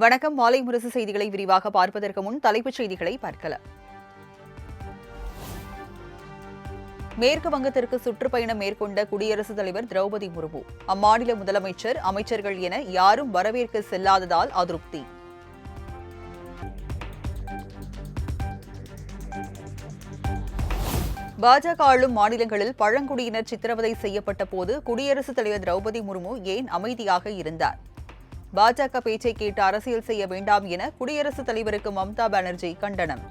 வணக்கம். மாலை முரசு செய்திகளை விரிவாக பார்ப்பதற்கு முன் தலைப்புச் செய்திகளை பார்க்கலாம். மேற்கு வங்கத்திற்கு சுற்றுப்பயணம் மேற்கொண்ட குடியரசுத் தலைவர் திரௌபதி முர்மு, அம்மாநில முதலமைச்சர், அமைச்சர்கள் என யாரும் வரவேற்க செல்லாததால் அதிருப்தி. பாஜக ஆளும் மாநிலங்களில் பழங்குடியினர் சித்திரவதை செய்யப்பட்ட போது குடியரசுத் தலைவர் திரௌபதி முர்மு ஏன் அமைதியாக இருந்தார்? பாஜக பேச்சை கேட்டு அரசியல் செய்ய வேண்டாம் என குடியரசுத் தலைவருக்கு மம்தா பானர்ஜி கண்டனம்.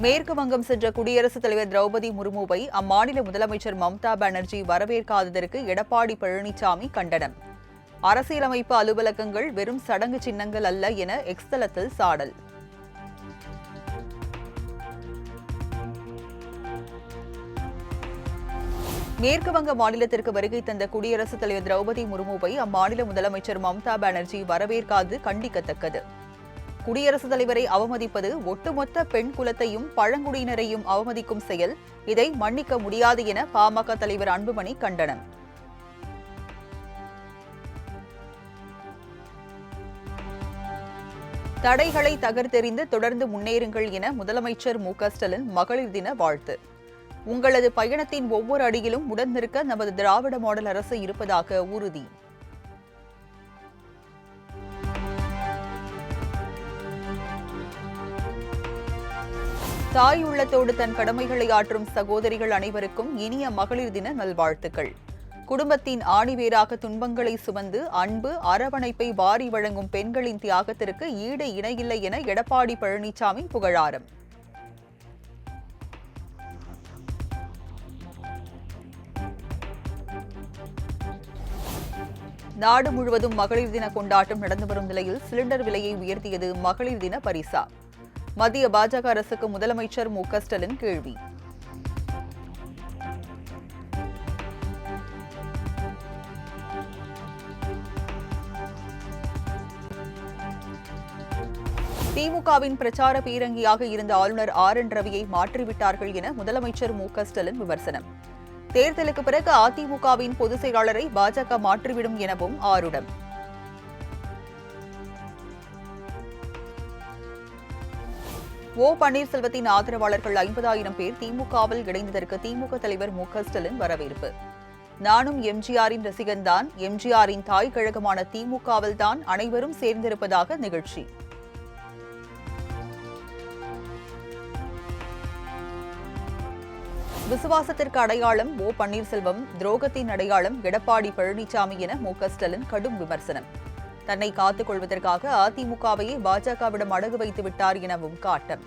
மேற்கு வங்கம் சென்ற குடியரசுத் தலைவர் திரௌபதி முர்முவை அம்மாநில முதலமைச்சர் மம்தா பானர்ஜி வரவேற்காததற்கு எடப்பாடி பழனிசாமி கண்டனம். அரசியலமைப்பு அலுவலகங்கள் வெறும் சடங்கு சின்னங்கள் அல்ல என எக்ஸ் தளத்தில் சாடல். மேற்கு வங்க மாநிலத்திற்கு வருகை தந்த குடியரசுத் தலைவர் திரௌபதி முர்முவை அம்மாநில முதலமைச்சர் மம்தா பானர்ஜி வரவேற்காது கண்டிக்கத்தக்கது. குடியரசுத் தலைவரை அவமதிப்பது ஒட்டுமொத்த பெண் குலத்தையும் பழங்குடியினரையும் அவமதிக்கும் செயல். இதை மன்னிக்க முடியாது என பாமக தலைவர் அன்புமணி கண்டனம். தடைகளை தகர்த்தெறிந்து தொடர்ந்து முன்னேறுங்கள் என முதலமைச்சர் மு.க.ஸ்டாலின் மகளிர் தின வாழ்த்து. உங்களது பயணத்தின் ஒவ்வொரு அடியிலும் உடன் நிற்க நமது திராவிட மாடல் அரசு இருப்பதாக உறுதி. தாய் உள்ளத்தோடு தன் கடமைகளை ஆற்றும் சகோதரிகள் அனைவருக்கும் இனிய மகளிர் தின நல்வாழ்த்துக்கள். குடும்பத்தின் ஆணிவேராக துன்பங்களை சுமந்து அன்பு, அரவணைப்பை வாரி வழங்கும் பெண்களின் தியாகத்திற்கு ஈடு இணையில்லை என எடப்பாடி பழனிசாமி புகழாரம். நாடு முழுவதும் மகளிர் தின கொண்டாட்டம் நடந்து வரும் நிலையில் சிலிண்டர் விலையை உயர்த்தியது மகளிர் தின பரிசா? மத்திய பாஜக அரசுக்கு முதலமைச்சர் மு.க.ஸ்டாலின் கேள்வி. திமுகவின் பிரச்சார பீரங்கியாக இருந்த ஆளுநர் ஆர்.என். ரவியை மாற்றிவிட்டார்கள் என முதலமைச்சர் மு.க.ஸ்டாலின் விமர்சனம். தேர்தலுக்கு பிறகு அதிமுகவின் பொதுச் செயலாளரை பாஜக மாற்றிவிடும் எனவும் ஆருடம். ஓ பன்னீர்செல்வத்தின் ஆதரவாளர்கள் 50,000 பேர் திமுகவில் இணைந்ததற்கு திமுக தலைவர் மு.க.ஸ்டாலின் வரவேற்பு. நானும் எம்ஜிஆரின் ரசிகன்தான், எம்ஜிஆரின் தாய் கழகமான திமுகவில் தான் அனைவரும் சேர்ந்திருப்பதாக நிகழ்ச்சி. விசுவாசத்திற்கு அடையாளம் ஓ பன்னீர்செல்வம், துரோகத்தின் அடையாளம் எடப்பாடி பழனிசாமி என மு.க.ஸ்டாலின் கடும் விமர்சனம். தன்னை காத்துக் கொள்வதற்காக அதிமுகவையே பாஜகவிடம் அடகு வைத்து விட்டார் எனவும் காட்டம்.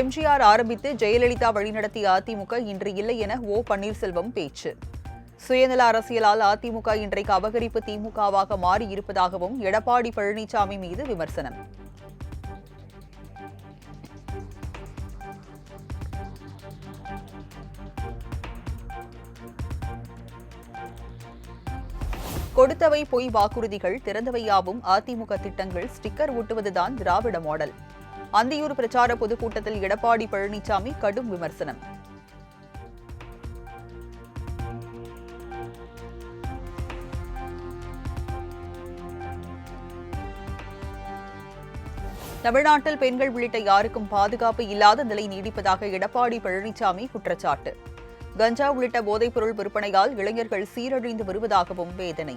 எம்ஜிஆர் ஆரம்பித்து ஜெயலலிதா வழிநடத்திய அதிமுக இன்று இல்லை என ஓ பன்னீர்செல்வம் பேச்சு. சுயநல அரசியலால் அதிமுக இன்றைக்கு அபகரிப்பு திமுகவாக மாறியிருப்பதாகவும் எடப்பாடி பழனிசாமி மீது விமர்சனம். கொடுத்தவை பொய் வாக்குறுதிகள், திறந்தவையாவும் அதிமுக திட்டங்கள், ஸ்டிக்கர் ஒட்டுவதுதான் திராவிட மாடல். அந்தியூர் பிரச்சார பொதுக்கூட்டத்தில் எடப்பாடி பழனிசாமி கடும் விமர்சனம். தமிழ்நாட்டில் பெண்கள் உள்ளிட்ட யாருக்கும் பாதுகாப்பு இல்லாத நிலை நீடிப்பதாக எடப்பாடி பழனிசாமி குற்றச்சாட்டு. கஞ்சா உள்ளிட்ட போதைப்பொருள் விற்பனையால் இளைஞர்கள் சீரழிந்து வருவதாகவும் வேதனை.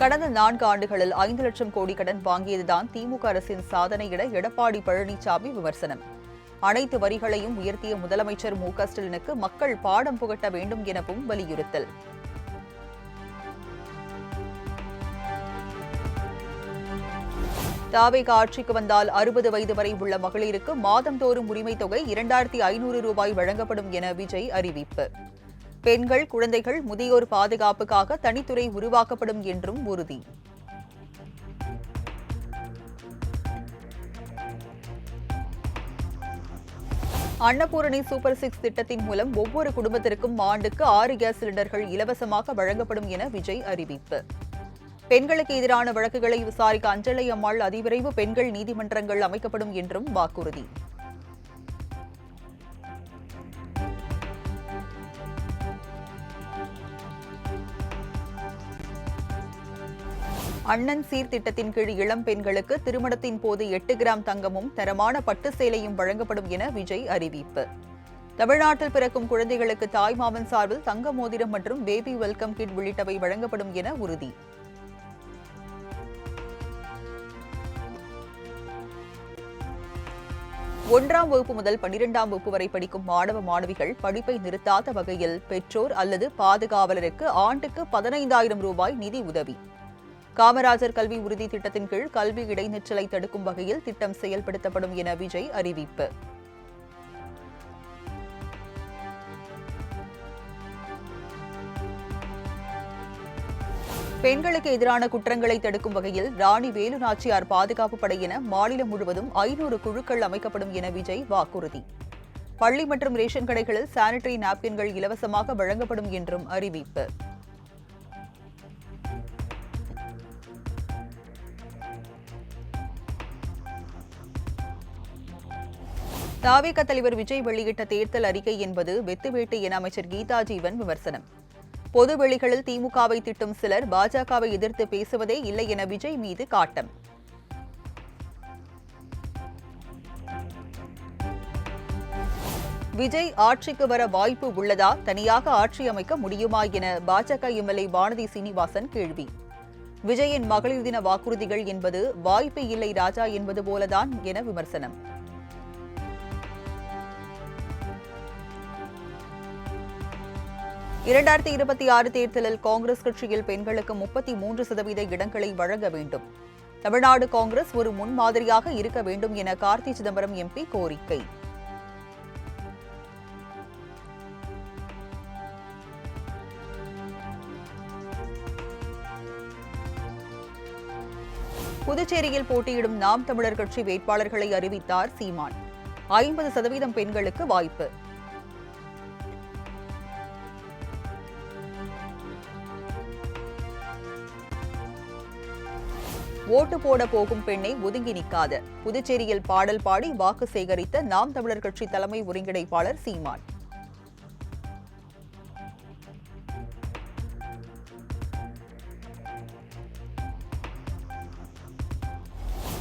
கடந்த 4 ஆண்டுகளில் 5 லட்சம் கோடி கடன் வாங்கியதுதான் திமுக அரசின் சாதனை என எடப்பாடி பழனிசாமி விமர்சனம். அனைத்து வரிகளையும் உயர்த்திய முதலமைச்சர் மு.க.ஸ்டாலினுக்கு மக்கள் பாடம் புகட்ட வேண்டும் எனவும் வலியுறுத்தல். தாவேகா ஆட்சிக்கு வந்தால் 60 வயது வரை உள்ள மகளிருக்கு மாதந்தோறும் உரிமைத் தொகை 2,500 ரூபாய் வழங்கப்படும் என விஜய் அறிவிப்பு. பெண்கள், குழந்தைகள், முதியோர் பாதுகாப்புக்காக தனித்துறை உருவாக்கப்படும் என்றும் உறுதி. அன்னபூரணி சூப்பர் 6 திட்டத்தின் மூலம் ஒவ்வொரு குடும்பத்திற்கும் ஆண்டுக்கு 6 கேஸ் சிலிண்டர்கள் இலவசமாக வழங்கப்படும் என விஜய் அறிவிப்பு. பெண்களுக்கு எதிரான வழக்குகளை விசாரிக்க அஞ்சலை அம்மாள் அதிவிரைவு பெண்கள் நீதிமன்றங்கள் அமைக்கப்படும் என்றும் வாக்குறுதி. அண்ணன் சீர்திட்டத்தின் கீழ் இளம் பெண்களுக்கு திருமணத்தின் போது 8 கிராம் தங்கமும் தரமான பட்டு சேலையும் வழங்கப்படும் என விஜய் அறிவிப்பு. தமிழ்நாட்டில் பிறக்கும் குழந்தைகளுக்கு தாய்மாமன் சார்பில் தங்க மோதிரம் மற்றும் பேபி வெல்கம் கிட் உள்ளிட்டவை வழங்கப்படும் என உறுதி. ஒன்றாம் வகுப்பு முதல் 12ஆம் வகுப்பு வரை படிக்கும் மாணவ மாணவிகள் படிப்பை நிறுத்தாத வகையில் பெற்றோர் அல்லது பாதுகாவலருக்கு ஆண்டுக்கு 15,000 ரூபாய் நிதி உதவி. காமராஜர் கல்வி உறுதி திட்டத்தின் கீழ் கல்வி இடைநிற்றலை தடுக்கும் வகையில் திட்டம் செயல்படுத்தப்படும் என விஜய் அறிவிப்பு. பெண்களுக்கு எதிரான குற்றங்களை தடுக்கும் வகையில் ராணி வேலு நாச்சியார் பாதுகாப்பு படை என மாநிலம் முழுவதும் 500 குழுக்கள் அமைக்கப்படும் என விஜய் வாக்குறுதி. பள்ளி மற்றும் ரேஷன் கடைகளில் சானிட்டரி நாப்கின்கள் இலவசமாக வழங்கப்படும் என்றும் அறிவிப்பு. தாவேக தலைவர் விஜய் வெளியிட்ட தேர்தல் அறிக்கை என்பது வெத்துவேட்டு என அமைச்சர் கீதா ஜீவன் விமர்சனம். பொது வெளிகளில் திமுகவை திட்டும் சிலர் பாஜகவை எதிர்த்து பேசுவதே இல்லை என விஜய் மீது காட்டம். விஜய் ஆட்சிக்கு வர வாய்ப்பு உள்ளதா, தனியாக ஆட்சி அமைக்க முடியுமா என பாஜக எம்எல்ஏ வானதி சீனிவாசன் கேள்வி. விஜயின் மகளிர் தின வாக்குறுதிகள் என்பது வாய்ப்பு இல்லை ராஜா என்பது போலதான் என விமர்சனம். 2026 தேர்தலில் காங்கிரஸ் கட்சியில் பெண்களுக்கு 33% இடங்களை வழங்க வேண்டும். தமிழ்நாடு காங்கிரஸ் ஒரு முன்மாதிரியாக இருக்க வேண்டும் என கார்த்தி சிதம்பரம் எம்பி கோரிக்கை. புதுச்சேரியில் போட்டியிடும் நாம் தமிழர் கட்சி வேட்பாளர்களை அறிவித்தார் சீமான். 50% பெண்களுக்கு வாய்ப்பு. ஓட்டு போட போகும் பெண்ணை ஒதுங்கி நிற்காத. புதுச்சேரியில் பாடல் பாடி வாக்கு சேகரித்த நாம் தமிழர் கட்சி தலைமை ஒருங்கிணைப்பாளர் சீமான்.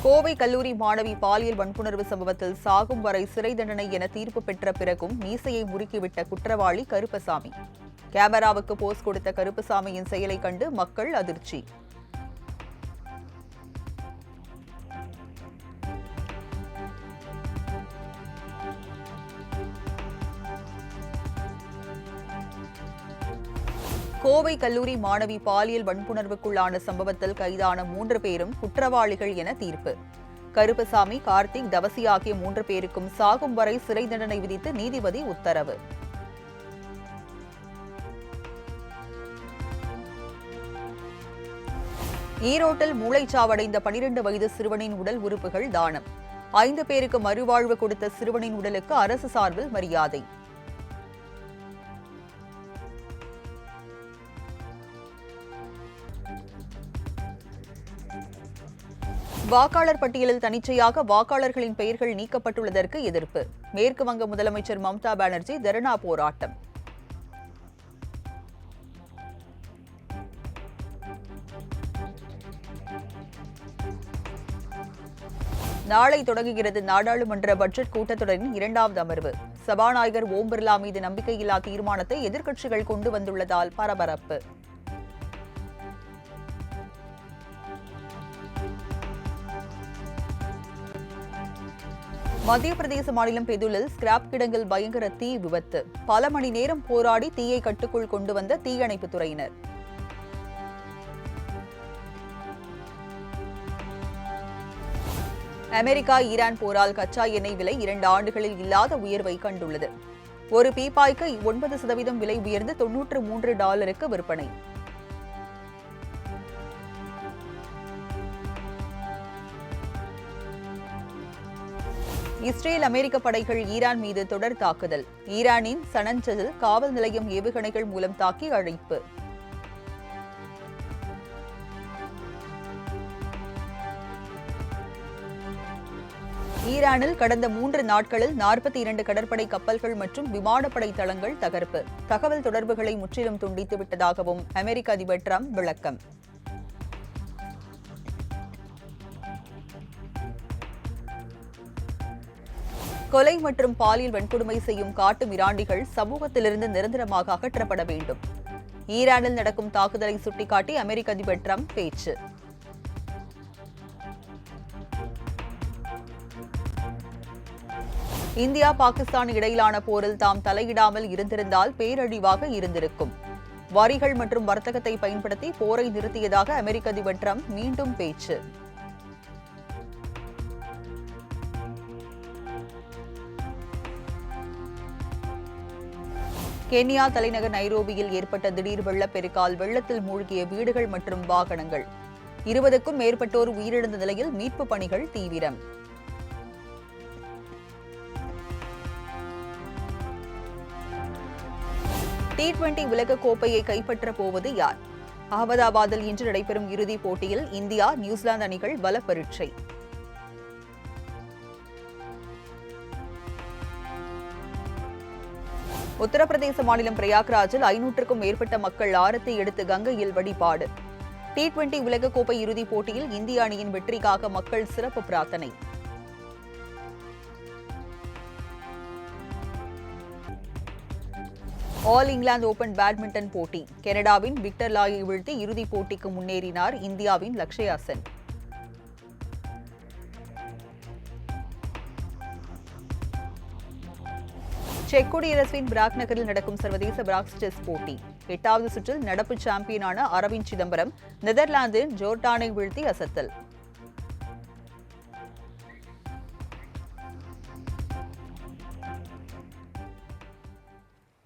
கோவை கல்லூரி மாணவி பாலியல் வன்புணர்வு சம்பவத்தில் சாகும் வரை சிறை தண்டனை என தீர்ப்பு பெற்ற பிறகும் மீசையை முறுக்கிவிட்ட குற்றவாளி கருப்பசாமி. கேமராவுக்கு போஸ் கொடுத்த கருப்பசாமியின் செயலை கண்டு மக்கள் அதிர்ச்சி. கோவை கல்லூரி மாணவி பாலியல் வன்புணர்வுக்குள்ளான சம்பவத்தில் கைதான 3 பேரும் குற்றவாளிகள் என தீர்ப்பு. கருப்பசாமி, கார்த்திக், தவசி ஆகிய 3 பேருக்கும் சாகும் வரை சிறை தண்டனை விதித்து நீதிபதி உத்தரவு. ஈரோட்டில் மூளைச்சாவடைந்த 12 வயது சிறுவனின் உடல் உறுப்புகள் தானம். 5 பேருக்கு மறுவாழ்வு கொடுத்த சிறுவனின் உடலுக்கு அரசு சார்பில் மரியாதை. வாக்காளர் பட்டியலில் தனிச்சையாக வாக்காளர்களின் பெயர்கள் நீக்கப்பட்டுள்ளதற்கு எதிர்ப்பு. மேற்கு வங்க முதலமைச்சர் மம்தா பானர்ஜி தர்ணா போராட்டம். நாளை தொடங்குகிறது நாடாளுமன்ற பட்ஜெட் கூட்டத்தொடரின் 2வது அமர்வு. சபாநாயகர் ஓம் பிர்லா மீது நம்பிக்கையில்லா தீர்மானத்தை எதிர்க்கட்சிகள் கொண்டு வந்துள்ளதால் பரபரப்பு. மத்திய பிரதேச மாநிலம் பெதுலில் ஸ்கிராப் கிடங்கில் பயங்கர தீ விபத்து. பல மணி நேரம் போராடி தீயை கட்டுக்குள் கொண்டு வந்த தீயணைப்புத் துறையினர். அமெரிக்கா ஈரான் போரால் கச்சா எண்ணெய் விலை 2 ஆண்டுகளில் இல்லாத உயர்வை கண்டுள்ளது. ஒரு பீப்பாய்க்கு 9% விலை உயர்ந்து $93 விற்பனை. இஸ்ரேல் அமெரிக்க படைகள் ஈரான் மீது தொடர் தாக்குதல். ஈரானின் சனன்ஜரில் காவல் நிலையம் ஏவுகணைகள் மூலம் தாக்கி அழிப்பு. ஈரானில் கடந்த 3 நாட்களில் 42 கடற்படை கப்பல்கள் மற்றும் விமானப்படை தளங்கள் தகர்ப்பு. தகவல் தொடர்புகளை முற்றிலும் துண்டித்து விட்டதாகவும் அமெரிக்க அதிபர் டிரம்ப் விளக்கம். கொலை மற்றும் பாலியல் வன்கொடுமை செய்யும் காட்டு மிராண்டிகள் சமூகத்திலிருந்து நிரந்தரமாக அகற்றப்பட வேண்டும். ஈரானில் நடக்கும் தாக்குதலை சுட்டிக்காட்டி அமெரிக்க அதிபர் டிரம்ப் பேச்சு. இந்தியா பாகிஸ்தான் இடையிலான போரில் தாம் தலையிடாமல் இருந்திருந்தால் பேரழிவாக இருந்திருக்கும். வரிகள் மற்றும் வர்த்தகத்தை பயன்படுத்தி போரை நிறுத்தியதாக அமெரிக்க அதிபர் டிரம்ப் மீண்டும் பேச்சு. கென்யா தலைநகர் நைரோபியில் ஏற்பட்ட திடீர் வெள்ளப்பெருக்கால் வெள்ளத்தில் மூழ்கிய வீடுகள் மற்றும் வாகனங்கள். 20க்கும் மேற்பட்டோர் உயிரிழந்த நிலையில் மீட்புப் பணிகள் தீவிரம். T20 உலகக் கோப்பையை கைப்பற்றப் போவது யார்? அகமதாபாத்தில் இன்று நடைபெறும் இறுதிப் போட்டியில் இந்தியா, நியூசிலாந்து அணிகள் பல பரீட்சை. உத்தரப்பிரதேச மாநிலம் பிரயாக்ராஜில் 500க்கும் மேற்பட்ட மக்கள் ஆரத்தி எடுத்து கங்கையில் வழிபாடு. T20 உலகக் கோப்பை இறுதிப் போட்டியில் இந்திய அணியின் வெற்றிக்காக மக்கள் சிறப்பு பிரார்த்தனை. ஆல் இங்கிலாந்து ஓபன் பேட்மிண்டன் போட்டி. கனடாவின் விக்டர் லாயை வீழ்த்தி இறுதிப் போட்டிக்கு முன்னேறினார் இந்தியாவின் லக்ஷயா சென். செக் குடியரசின் பிராக் நகரில் நடக்கும் சர்வதேச பிராக்ஸ் செஸ் போட்டி. 8வது சுற்றில் நடப்பு சாம்பியனான அரவிந்த் சிதம்பரம் நெதர்லாந்தின் ஜோர்டானை வீழ்த்தி அசத்தல்.